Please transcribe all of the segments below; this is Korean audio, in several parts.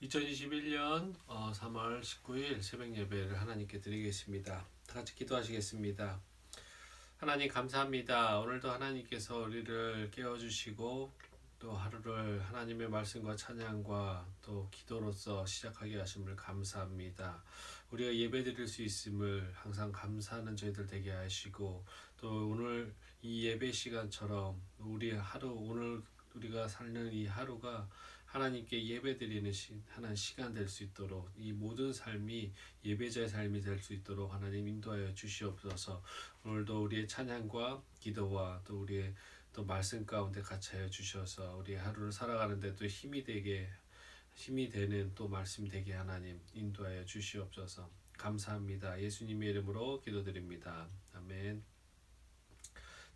2021년 3월 19일 새벽 예배를 하나님께 드리겠습니다. 다 같이 기도하시겠습니다. 하나님 감사합니다. 오늘도 하나님께서 우리를 깨워주시고 또 하루를 하나님의 말씀과 찬양과 또 기도로서 시작하게 하심을 감사합니다. 우리가 예배 드릴 수 있음을 항상 감사하는 저희들 되게 하시고 또 오늘 이 예배 시간처럼 우리 하루 오늘 우리가 사는 이 하루가 하나님께 예배드리는 하나님 시간 될 수 있도록 이 모든 삶이 예배자의 삶이 될 수 있도록 하나님 인도하여 주시옵소서. 오늘도 우리의 찬양과 기도와 또 우리의 또 말씀 가운데 같이 하여 주셔서 우리 하루를 살아가는데 또 힘이 되는 또 말씀 되게 하나님 인도하여 주시옵소서. 감사합니다. 예수님의 이름으로 기도드립니다. 아멘.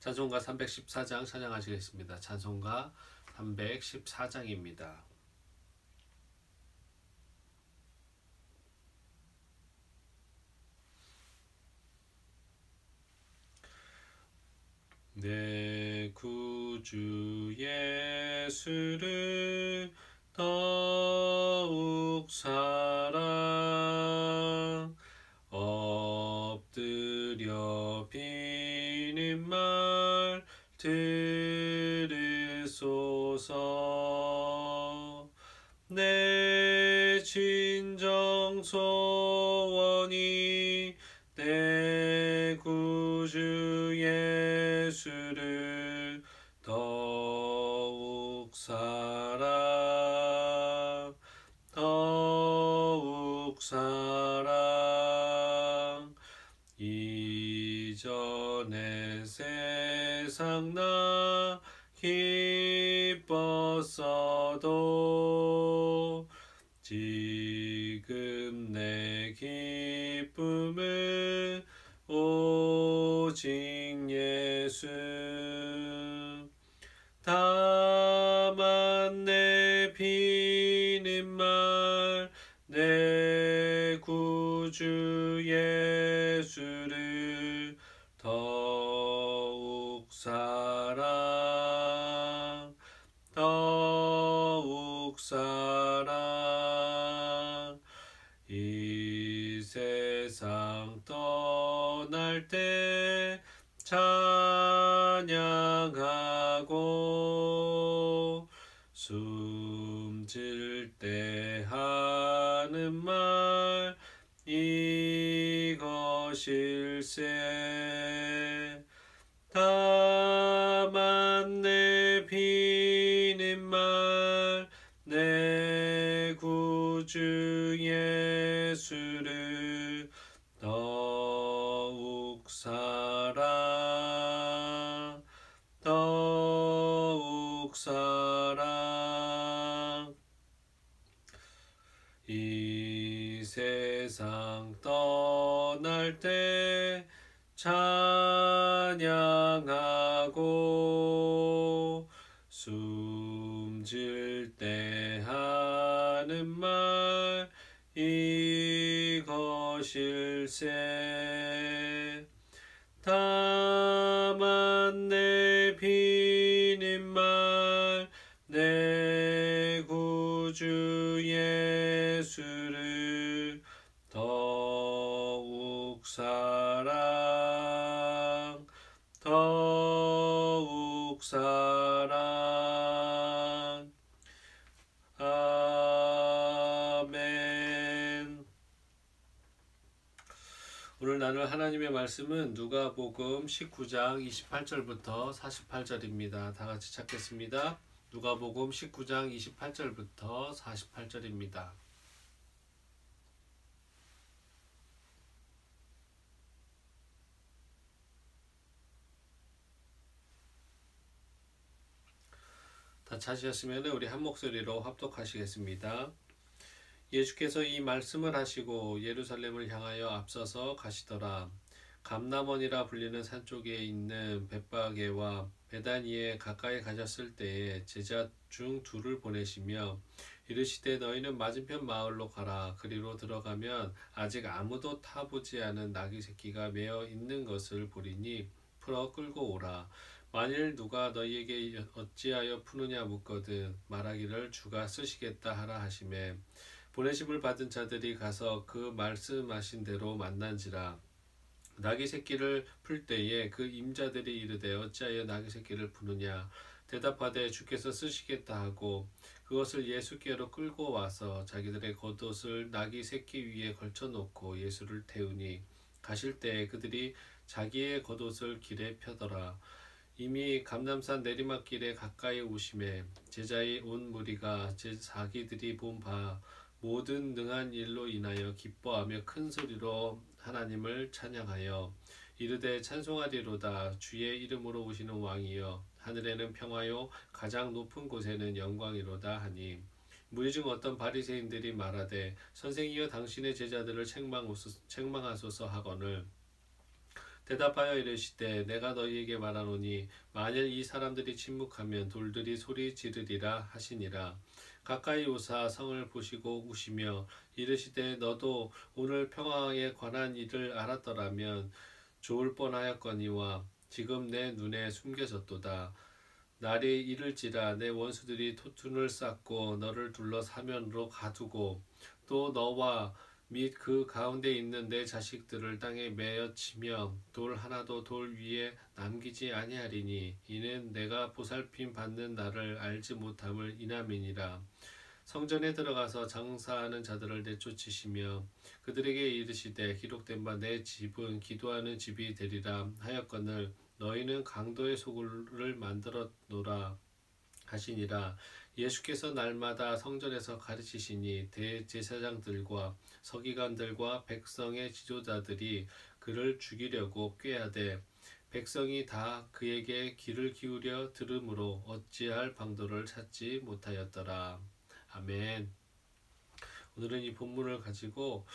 찬송가 314장 찬양하시겠습니다. 찬송가 314장입니다. 내 구주 예수를 더욱 사랑 엎드려 비는 말 들으소서. 내 진정 소원이 내 구주 예수를 더욱 사랑 이전에 세상 나 기뻤어도 지금 내 기쁨은 오직 예수. 다만 내 비는 말 내 구주 예수를 더욱 사랑 이 세상 떠날 때 찬양하고 숨질 때 하는 말 이것일세. 다만 내 비는 말 내 구주 예수를 더욱 사랑 이 세상 떠날 때 찬양하고 숨질 때 하는 말 이것일세. 다만 내 비는 말 내 구주 예수를 더욱 사랑 아멘. 오늘 나눌 하나님의 말씀은 누가복음 19장 28절부터 48절입니다. 다 같이 찾겠습니다. 누가복음 19장 28절부터 48절입니다. 다 찾으셨으면 우리 한 목소리로 합독하시겠습니다. 예수께서 이 말씀을 하시고 예루살렘을 향하여 앞서서 가시더라. 감람원이라 불리는 산 쪽에 있는 벳바게와 베다니에 가까이 가셨을 때에 제자 중 둘을 보내시며 이르시되 너희는 맞은편 마을로 가라. 그리로 들어가면 아직 아무도 타보지 않은 나귀 새끼가 매어 있는 것을 보리니 풀어 끌고 오라. 만일 누가 너희에게 어찌하여 푸느냐 묻거든 말하기를 주가 쓰시겠다 하라 하시매 보내심을 받은 자들이 가서 그 말씀하신 대로 만난지라. 나귀 새끼를 풀 때에 그 임자들이 이르되 어찌하여 나귀 새끼를 푸느냐. 대답하되 주께서 쓰시겠다 하고 그것을 예수께로 끌고 와서 자기들의 겉옷을 나귀 새끼 위에 걸쳐 놓고 예수를 태우니 가실 때에 그들이 자기의 겉옷을 길에 펴더라. 이미 감람산 내리막길에 가까이 오심에 제자의 온 무리가 자기들이 본 바 모든 능한 일로 인하여 기뻐하며 큰 소리로 하나님을 찬양하여 이르되 찬송하리로다. 주의 이름으로 오시는 왕이여 하늘에는 평화요 가장 높은 곳에는 영광이로다 하니 무리 중 어떤 바리새인들이 말하되 선생이여 당신의 제자들을 책망하소서 하거늘 대답하여 이르시되 내가 너희에게 말하노니 만일 이 사람들이 침묵하면 돌들이 소리 지르리라 하시니라. 가까이 오사 성을 보시고 우시며 이르시되 너도 오늘 평화에 관한 일을 알았더라면 좋을 뻔하였거니와 지금 내 눈에 숨겨졌도다. 날이 이를지라 내 원수들이 토둔을 쌓고 너를 둘러 사면으로 가두고 또 너와 및 그 가운데 있는 내 자식들을 땅에 메어치며 돌 하나도 돌 위에 남기지 아니하리니 이는 내가 보살핌 받는 날을 알지 못함을 인함이니라. 성전에 들어가서 장사하는 자들을 내쫓으시며 그들에게 이르시되 기록된 바 내 집은 기도하는 집이 되리라 하였거늘 너희는 강도의 소굴을 만들었노라 하시니라. 예수께서 날마다 성전에서 가르치시니 대제사장들과 서기관들과 백성의 지도자들이 그를 죽이려고 꾀하되 백성이 다 그에게 귀를 기울여 들으므로 어찌할 방도를 찾지 못하였더라. 아멘. 오늘은 이 본문을 가지고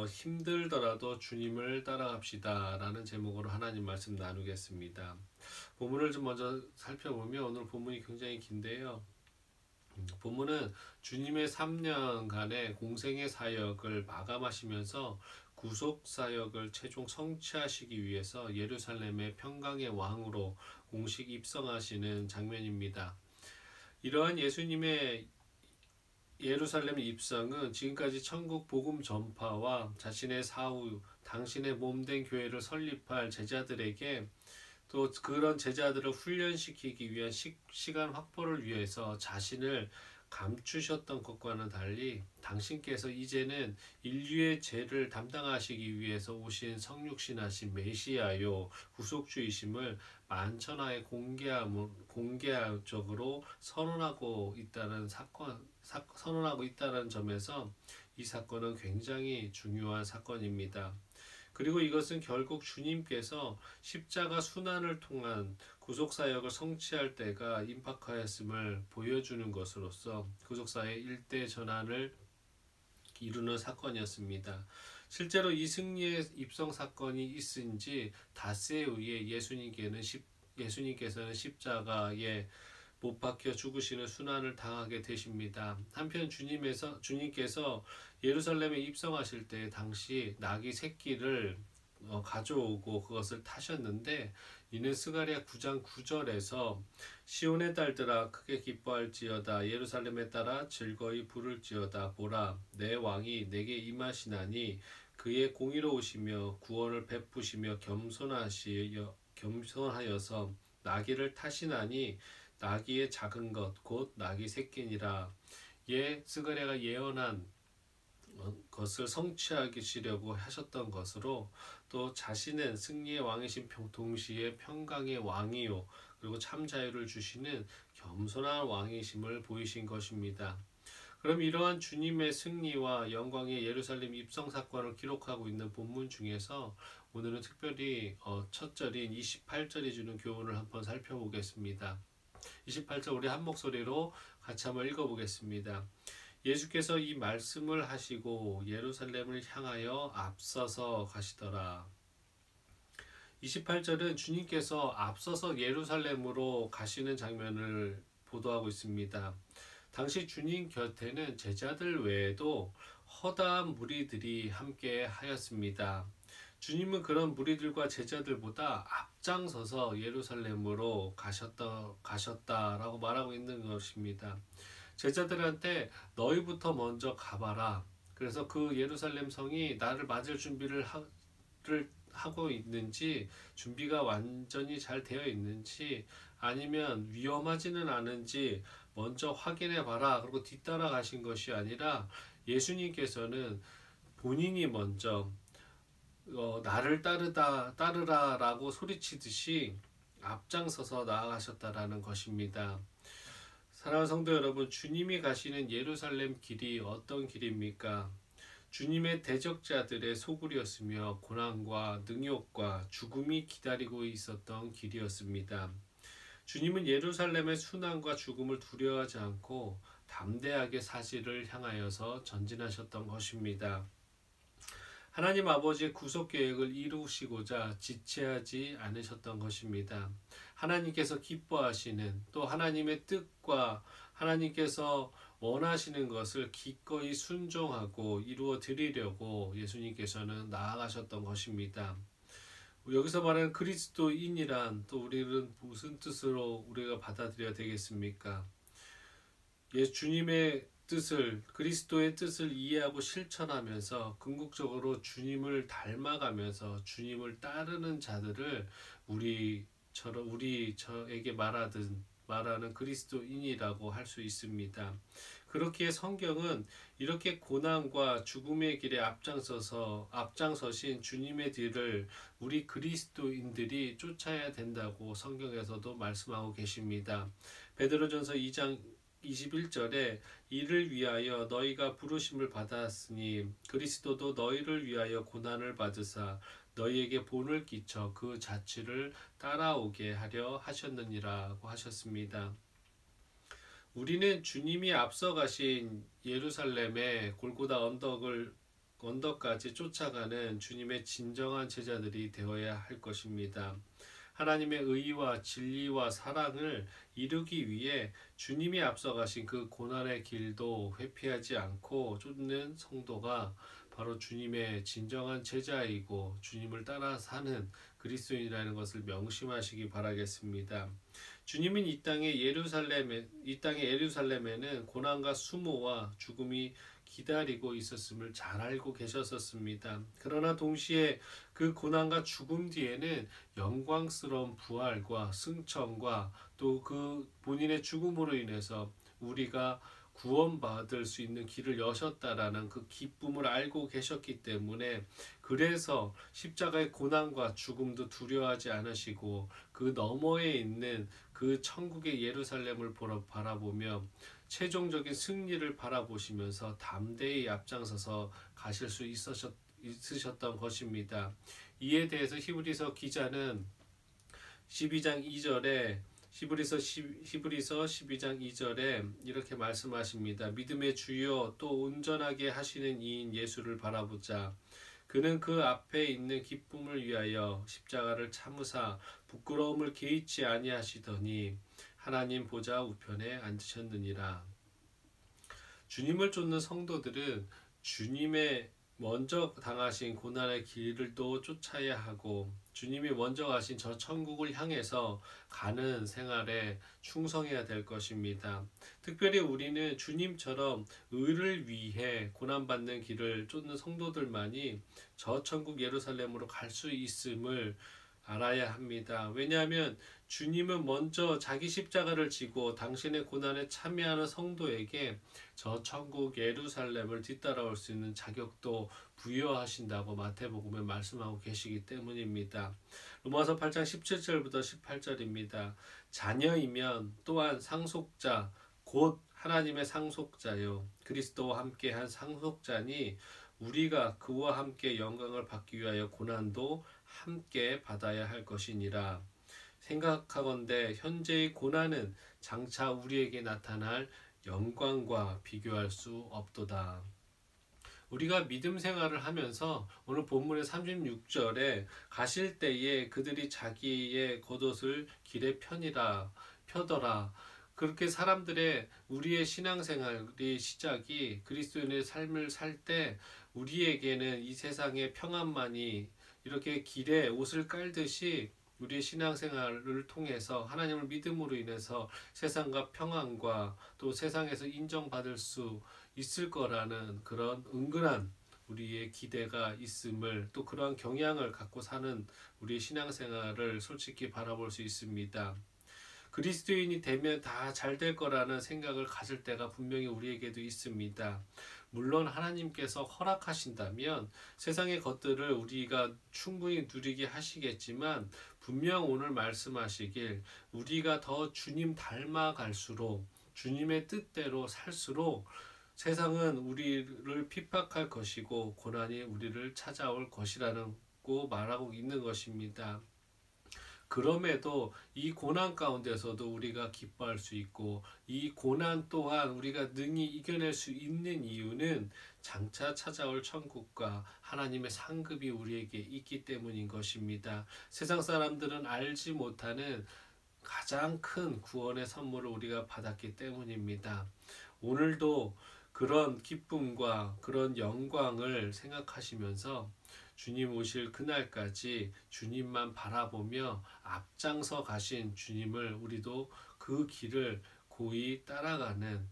힘들더라도 주님을 따라갑시다 라는 제목으로 하나님 말씀 나누겠습니다. 본문을 좀 먼저 살펴보면 오늘 본문이 굉장히 긴데요. 본문은 주님의 3년간의 공생의 사역을 마감하시면서 구속 사역을 최종 성취하시기 위해서 예루살렘의 평강의 왕으로 공식 입성하시는 장면입니다. 이러한 예수님의 예루살렘 입성은 지금까지 천국 복음 전파와 자신의 사후 당신의 몸된 교회를 설립할 제자들에게 또 그런 제자들을 훈련시키기 위한 시간 확보를 위해서 자신을 감추셨던 것과는 달리 당신께서 이제는 인류의 죄를 담당하시기 위해서 오신 성육신하신 메시아요 구속주이심을 만천하에 공개적으로 선언하고 있다는 점에서 이 사건은 굉장히 중요한 사건입니다. 그리고 이것은 결국 주님께서 십자가 순환을 통한 구속사역을 성취할 때가 임박하였음을 보여주는 것으로서 구속사의 일대 전환을 이루는 사건이었습니다. 실제로 이 승리의 입성 사건이 있은지 닷새에 의해 예수님께서는 십자가에 못 박혀 죽으시는 순환을 당하게 되십니다. 한편 주님께서 예루살렘에 입성하실 때 당시 나귀 새끼를 가져오고 그것을 타셨는데 이는 스가랴 9장 9절에서 시온의 딸들아 크게 기뻐할지어다 예루살렘에 따라 즐거이 부를지어다 보라 내 왕이 내게 임하시나니 그의 공의로우시며 구원을 베푸시며 겸손하여서 나귀를 타시나니 나귀의 작은 것 곧 나귀 새끼니라. 스가랴가 예언한 것을 성취하시려고 하셨던 것으로 또 자신은 승리의 왕이신 동시에 평강의 왕이요 그리고 참 자유를 주시는 겸손한 왕이심을 보이신 것입니다. 그럼 이러한 주님의 승리와 영광의 예루살렘 입성 사건을 기록하고 있는 본문 중에서 오늘은 특별히 첫 절인 28절이 주는 교훈을 한번 살펴보겠습니다. 28절 우리 한 목소리로 같이 한번 읽어보겠습니다. 예수께서 이 말씀을 하시고 예루살렘을 향하여 앞서서 가시더라. 28절은 주님께서 앞서서 예루살렘으로 가시는 장면을 보도하고 있습니다. 당시 주님 곁에는 제자들 외에도 허다한 무리들이 함께 하였습니다. 주님은 그런 무리들과 제자들보다 앞장서서 예루살렘으로 가셨다라고 말하고 있는 것입니다. 제자들한테 너희부터 먼저 가봐라. 그래서 그 예루살렘 성이 나를 맞을 준비를 하고 있는지, 준비가 완전히 잘 되어 있는지, 아니면 위험하지는 않은지 먼저 확인해 봐라. 그리고 뒤따라 가신 것이 아니라 예수님께서는 본인이 먼저 나를 따르라라고 소리치듯이 앞장서서 나아가셨다라는 것입니다. 사랑하는 성도 여러분, 주님이 가시는 예루살렘 길이 어떤 길입니까? 주님의 대적자들의 소굴이었으며 고난과 능욕과 죽음이 기다리고 있었던 길이었습니다. 주님은 예루살렘의 순환과 죽음을 두려워하지 않고 담대하게 사실을 향하여서 전진하셨던 것입니다. 하나님 아버지의 구속 계획을 이루시고자 지체하지 않으셨던 것입니다. 하나님께서 기뻐하시는, 또 하나님의 뜻과 하나님께서 원하시는 것을 기꺼이 순종하고 이루어 드리려고 예수님께서는 나아가셨던 것입니다. 여기서 말하는 그리스도인이란 또 우리는 무슨 뜻으로 우리가 받아들여야 되겠습니까? 주님의 뜻을, 그리스도의 뜻을 이해하고 실천하면서 궁극적으로 주님을 닮아가면서 주님을 따르는 자들을 저에게 말하는 그리스도인이라고 할 수 있습니다. 그렇기에 성경은 이렇게 고난과 죽음의 길에 앞장서신 주님의 뒤를 우리 그리스도인들이 쫓아야 된다고 성경에서도 말씀하고 계십니다. 베드로전서 2장 21절에 이를 위하여 너희가 부르심을 받았으니 그리스도도 너희를 위하여 고난을 받으사 너희에게 본을 끼쳐 그 자취를 따라오게 하려 하셨느니라고 하셨습니다. 우리는 주님이 앞서가신 예루살렘의 골고다 언덕까지 쫓아가는 주님의 진정한 제자들이 되어야 할 것입니다. 하나님의 의와 진리와 사랑을 이루기 위해 주님이 앞서가신 그 고난의 길도 회피하지 않고 쫓는 성도가 바로 주님의 진정한 제자이고 주님을 따라 사는 그리스도인이라는 것을 명심하시기 바라겠습니다. 주님은 이 땅의 예루살렘에는 고난과 수모와 죽음이 기다리고 있었음을 잘 알고 계셨었습니다. 그러나 동시에 그 고난과 죽음 뒤에는 영광스러운 부활과 승천과 또 그 본인의 죽음으로 인해서 우리가 구원받을 수 있는 길을 여셨다라는 그 기쁨을 알고 계셨기 때문에, 그래서 십자가의 고난과 죽음도 두려워하지 않으시고 그 너머에 있는 그 천국의 예루살렘을 바라보며 최종적인 승리를 바라보시면서 담대히 앞장서서 가실 수 있으셨던 것입니다. 이에 대해서 히브리서 기자는 12장 2절에 히브리서 12장 2절에 이렇게 말씀하십니다. 믿음의 주요 또 온전하게 하시는 이인 예수를 바라보자. 그는 그 앞에 있는 기쁨을 위하여 십자가를 참으사 부끄러움을 개의치 아니하시더니 하나님 보좌 우편에 앉으셨느니라. 주님을 쫓는 성도들은 주님의 먼저 당하신 고난의 길을 또 쫓아야 하고 주님이 먼저 가신 저 천국을 향해서 가는 생활에 충성해야 될 것입니다. 특별히 우리는 주님처럼 의를 위해 고난받는 길을 쫓는 성도들만이 저 천국 예루살렘으로 갈 수 있음을 알아야 합니다. 왜냐하면 주님은 먼저 자기 십자가를 지고 당신의 고난에 참여하는 성도에게 저 천국 예루살렘을 뒤따라올 수 있는 자격도 부여하신다고 마태복음에 말씀하고 계시기 때문입니다. 로마서 8장 17절부터 18절입니다. 자녀이면 또한 상속자 곧 하나님의 상속자요 그리스도와 함께한 상속자니 우리가 그와 함께 영광을 받기 위하여 고난도 함께 받아야 할 것이니라. 생각하건대 현재의 고난은 장차 우리에게 나타날 영광과 비교할 수 없도다. 우리가 믿음 생활을 하면서 오늘 본문의 36절에 가실 때에 그들이 자기의 겉옷을 길에 펴더라. 그렇게 사람들의 우리의 신앙생활의 시작이 그리스도인의 삶을 살 때 우리에게는 이 세상의 평안만이 이렇게 길에 옷을 깔듯이 우리의 신앙생활을 통해서 하나님을 믿음으로 인해서 세상과 평안과 또 세상에서 인정받을 수 있을 거라는 그런 은근한 우리의 기대가 있음을, 또 그러한 경향을 갖고 사는 우리의 신앙생활을 솔직히 바라볼 수 있습니다. 그리스도인이 되면 다 잘 될 거라는 생각을 가질 때가 분명히 우리에게도 있습니다. 물론 하나님께서 허락하신다면 세상의 것들을 우리가 충분히 누리게 하시겠지만, 분명 오늘 말씀하시길 우리가 더 주님 닮아갈수록, 주님의 뜻대로 살수록 세상은 우리를 핍박할 것이고 고난이 우리를 찾아올 것이라는 고 말하고 있는 것입니다. 그럼에도 이 고난 가운데서도 우리가 기뻐할 수 있고, 이 고난 또한 우리가 능히 이겨낼 수 있는 이유는 장차 찾아올 천국과 하나님의 상급이 우리에게 있기 때문인 것입니다. 세상 사람들은 알지 못하는 가장 큰 구원의 선물을 우리가 받았기 때문입니다. 오늘도 그런 기쁨과 그런 영광을 생각하시면서 주님 오실 그날까지 주님만 바라보며 앞장서 가신 주님을 우리도 그 길을 고이 따라가는,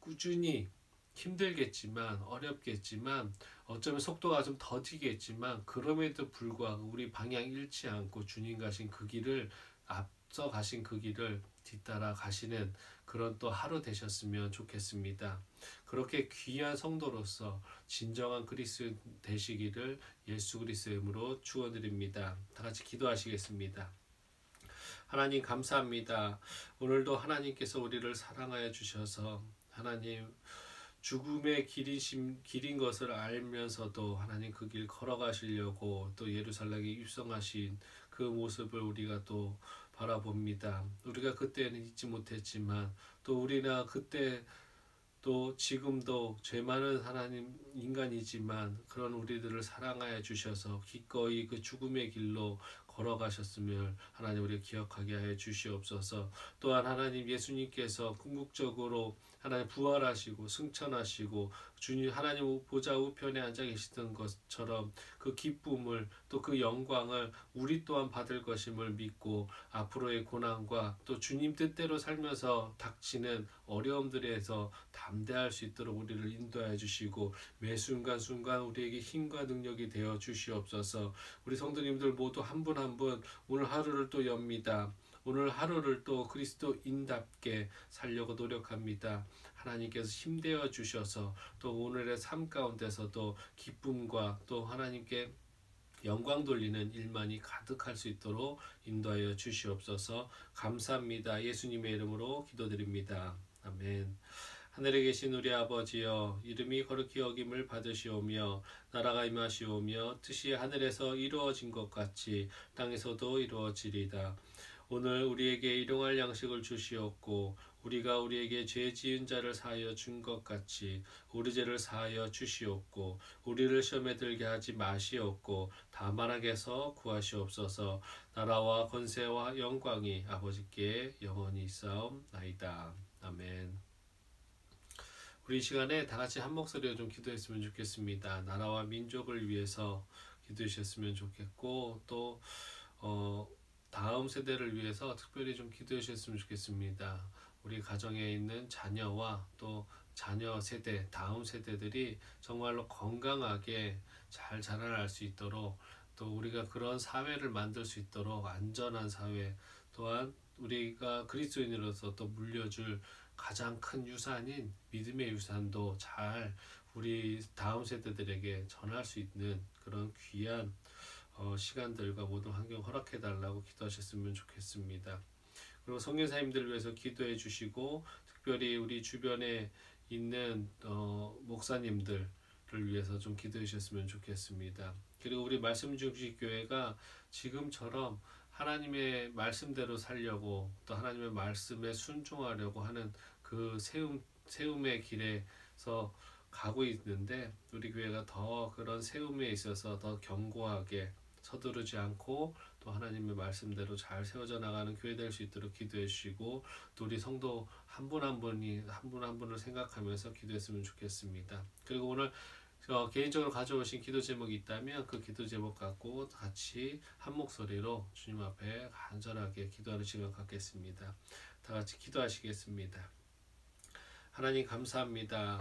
꾸준히 힘들겠지만 어렵겠지만 어쩌면 속도가 좀 더디겠지만 그럼에도 불구하고 우리 방향 잃지 않고 주님 가신 그 길을, 앞서 가신 그 길을 뒤따라 가시는 그런 또 하루 되셨으면 좋겠습니다. 그렇게 귀한 성도로서 진정한 그리스도 되시기를 예수 그리스도의 이름으로 축원드립니다. 다 같이 기도하시겠습니다. 하나님 감사합니다. 오늘도 하나님께서 우리를 사랑하여 주셔서 하나님 죽음의 길인 것을 알면서도 하나님 그 길 걸어가시려고 또 예루살렘에 입성하신 그 모습을 우리가 또 바라봅니다. 우리가 그때는 잊지 못했지만 또 우리나 그때 또 지금도 죄 많은 하나님 인간이지만 그런 우리들을 사랑하여 주셔서 기꺼이 그 죽음의 길로 걸어가셨음을 하나님 우리 기억하게 하여 주시옵소서. 또한 하나님 예수님께서 궁극적으로 하나님 부활하시고 승천하시고 주님 하나님 보좌 우편에 앉아 계시던 것처럼 그 기쁨을 또 그 영광을 우리 또한 받을 것임을 믿고 앞으로의 고난과 또 주님 뜻대로 살면서 닥치는 어려움들에서 담대할 수 있도록 우리를 인도하여 주시고 매 순간순간 우리에게 힘과 능력이 되어 주시옵소서. 우리 성도님들 모두 한 분 한 분 오늘 하루를 또 엽니다. 오늘 하루를 또 그리스도인답게 살려고 노력합니다. 하나님께서 힘되어 주셔서 또 오늘의 삶 가운데서도 기쁨과 또 하나님께 영광 돌리는 일만이 가득할 수 있도록 인도하여 주시옵소서. 감사합니다. 예수님의 이름으로 기도드립니다. 아멘. 하늘에 계신 우리 아버지여, 이름이 거룩히 여김을 받으시오며 나라가 임하시오며 뜻이 하늘에서 이루어진 것 같이 땅에서도 이루어지리다. 오늘 우리에게 일용할 양식을 주시옵고 우리가 우리에게 죄 지은 자를 사하여 준 것 같이 우리 죄를 사하여 주시옵고 우리를 시험에 들게 하지 마시옵고 다만 악에서 구하시옵소서. 나라와 권세와 영광이 아버지께 영원히 있사옵나이다. 아멘. 우리 이 시간에 다 같이 한 목소리로 좀 기도했으면 좋겠습니다. 나라와 민족을 위해서 기도하셨으면 좋겠고 또 다음 세대를 위해서 특별히 좀 기도해 주셨으면 좋겠습니다. 우리 가정에 있는 자녀와 또 자녀 세대, 다음 세대들이 정말로 건강하게 잘 자라날 수 있도록, 또 우리가 그런 사회를 만들 수 있도록 안전한 사회, 또한 우리가 그리스도인으로서 또 물려줄 가장 큰 유산인 믿음의 유산도 잘 우리 다음 세대들에게 전할 수 있는 그런 귀한 시간들과 모든 환경 허락해 달라고 기도하셨으면 좋겠습니다. 그리고 성교사님들을 위해서 기도해 주시고 특별히 우리 주변에 있는 목사님들을 위해서 좀 기도해 주셨으면 좋겠습니다. 그리고 우리 말씀 중심 교회가 지금처럼 하나님의 말씀대로 살려고 또 하나님의 말씀에 순종하려고 하는 그 세움의 길에서 가고 있는데, 우리 교회가 더 그런 세움에 있어서 더 견고하게 서두르지 않고 또 하나님의 말씀대로 잘 세워져 나가는 교회 될 수 있도록 기도해 주시고, 또 우리 성도 한 분 한 분을 생각하면서 기도했으면 좋겠습니다. 그리고 오늘 개인적으로 가져오신 기도 제목이 있다면 그 기도 제목 갖고 같이 한 목소리로 주님 앞에 간절하게 기도하는 시간 갖겠습니다. 다 같이 기도하시겠습니다. 하나님 감사합니다.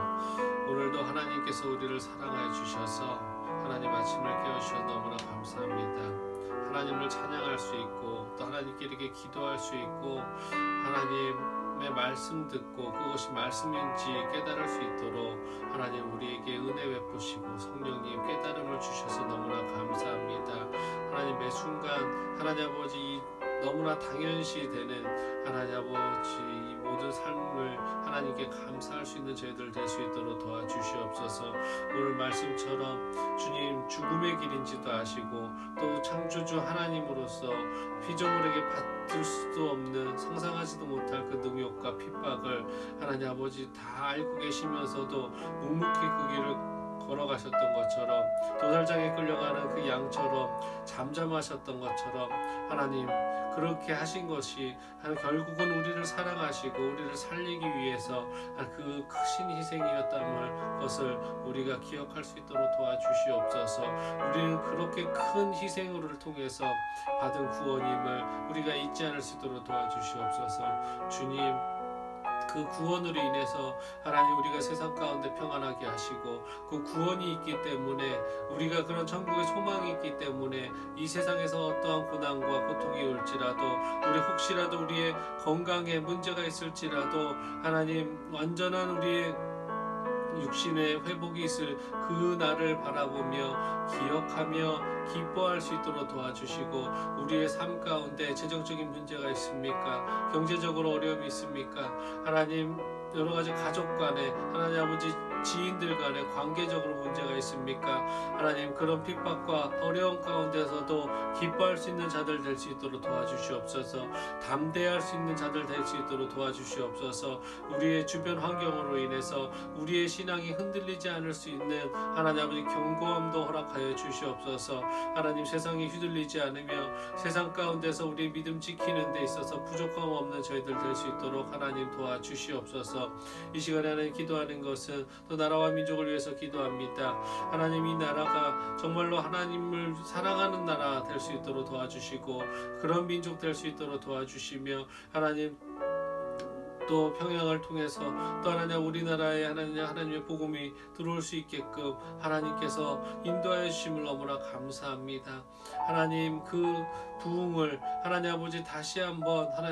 오늘도 하나님께서 우리를 사랑하여 주셔서 하나님 아침을 깨워주셔서 너무나 감사합니다. 하나님을 찬양할 수 있고 또 하나님께 이렇게 기도할 수 있고 하나님의 말씀 듣고 그것이 말씀인지 깨달을 수 있도록 하나님 우리에게 은혜 베푸시고 성령님 깨달음을 주셔서 너무나 감사합니다. 하나님 매 순간 하나님 아버지 너무나 당연시 되는 하나님 아버지 이 모든 삶을 하나님께 감사할 수 있는 저희들 될 수 있도록 도와주시옵소서. 오늘 말씀처럼 주님 죽음의 길인지도 아시고 또 창조주 하나님으로서 피조물에게 받을 수도 없는 상상하지도 못할 그 능욕과 핍박을 하나님 아버지 다 알고 계시면서도 묵묵히 그 길을 걸어가셨던 것처럼 도살장에 끌려가는 그 양처럼 잠잠하셨던 것처럼 하나님 그렇게 하신 것이 결국은 우리를 사랑하시고 우리를 살리기 위해서 그 크신 희생이었다는 것을 우리가 기억할 수 있도록 도와주시옵소서. 우리는 그렇게 큰 희생을 통해서 받은 구원임을 우리가 잊지 않을 수 있도록 도와주시옵소서. 주님 그 구원으로 인해서 하나님 우리가 세상 가운데 평안하게 하시고 그 구원이 있기 때문에 우리가 그런 천국의 소망이 있기 때문에 이 세상에서 어떠한 고난과 고통이 올지라도 우리 혹시라도 우리의 건강에 문제가 있을지라도 하나님 완전한 우리의 육신의 회복이 있을 그 날을 바라보며 기억하며 기뻐할 수 있도록 도와주시고 우리의 삶 가운데 재정적인 문제가 있습니까? 경제적으로 어려움이 있습니까? 하나님 여러가지 가족 간에 하나님 아버지 지인들 간에 관계적으로 문제가 있습니까? 하나님 그런 핍박과 어려움 가운데서도 기뻐할 수 있는 자들 될 수 있도록 도와주시옵소서. 담대할 수 있는 자들 될 수 있도록 도와주시옵소서. 우리의 주변 환경으로 인해서 우리의 신앙이 흔들리지 않을 수 있는 하나님 아버지 견고함도 허락하여 주시옵소서. 하나님 세상에 휘둘리지 않으며 세상 가운데서 우리의 믿음 지키는 데 있어서 부족함 없는 저희들 될 수 있도록 하나님 도와주시옵소서. 이 시간에 하나님 기도하는 것은 또 나라와 민족을 위해서 기도합니다. 하나님 이 나라가 정말로 하나님을 사랑하는 나라 될 수 있도록 도와주시고 그런 민족 될 수 있도록 도와주시며 하나님 또 평양을 통해서 또 하나님 우리나라에 하나님의 복음이 들어올 수 있게끔 하나님께서 인도하여 주심을 너무나 감사합니다. 하나님 그 부흥을 하나님 아버지 다시 한번 하나님